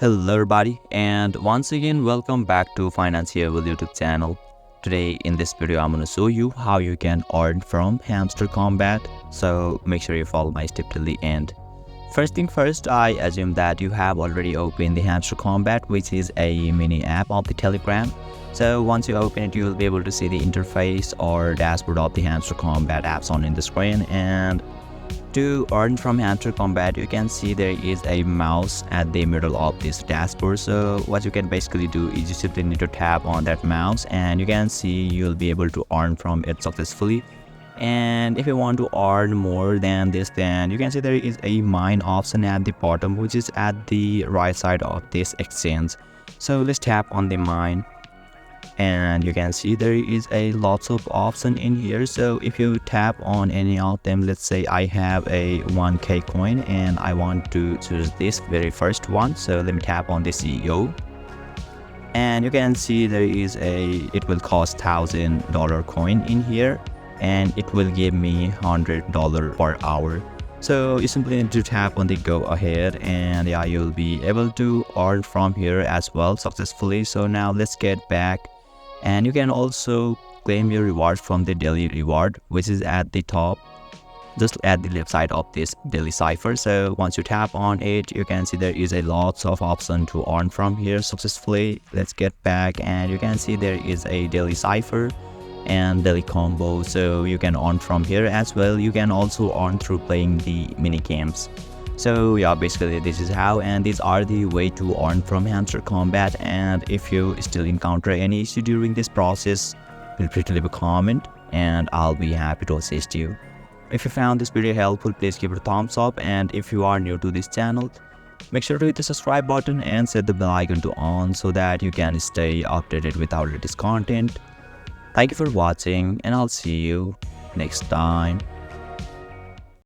Hello everybody, and once again welcome back to Financial YouTube channel. Today in this video I'm going to show you how you can earn from Hamster Kombat. So make sure you follow my step till the end. First thing first, I assume that you have already opened the Hamster Kombat, which is a mini app of the Telegram. So once you open it, you will be able to see the interface or dashboard of the Hamster Kombat apps on in the screen. And to earn from Hamster Kombat, you can see there is a mouse at the middle of this dashboard. So what you can basically do is you simply need to tap on that mouse and you can see you'll be able to earn from it successfully. And if you want to earn more than this, then you can see there is a mine option at the bottom, which is at the right side of this exchange. So let's tap on the mine and you can see there is a lots of option in here. So if you tap on any of them, let's say I have a 1k coin and I want to choose this very first one, so let me tap on the CEO and you can see there is it will cost $1,000 coin in here and it will give me $100 per hour. So you simply need to tap on the go ahead and yeah, you'll be able to earn from here as well successfully. So now let's get back. And you can also claim your reward from the daily reward, which is at the top, just at the left side of this daily cipher. So once you tap on it, you can see there is a lots of option to earn from here successfully. Let's get back and you can see there is a daily cipher and daily combo. So you can earn from here as well. You can also earn through playing the mini games. So yeah, basically this is how, and these are the way to earn from Hamster Kombat. And if you still encounter any issue during this process, feel free to leave a comment and I'll be happy to assist you. If you found this video helpful, please give it a thumbs up, and if you are new to this channel, make sure to hit the subscribe button and set the bell icon to on so that you can stay updated with our latest content. Thank you for watching and I'll see you next time.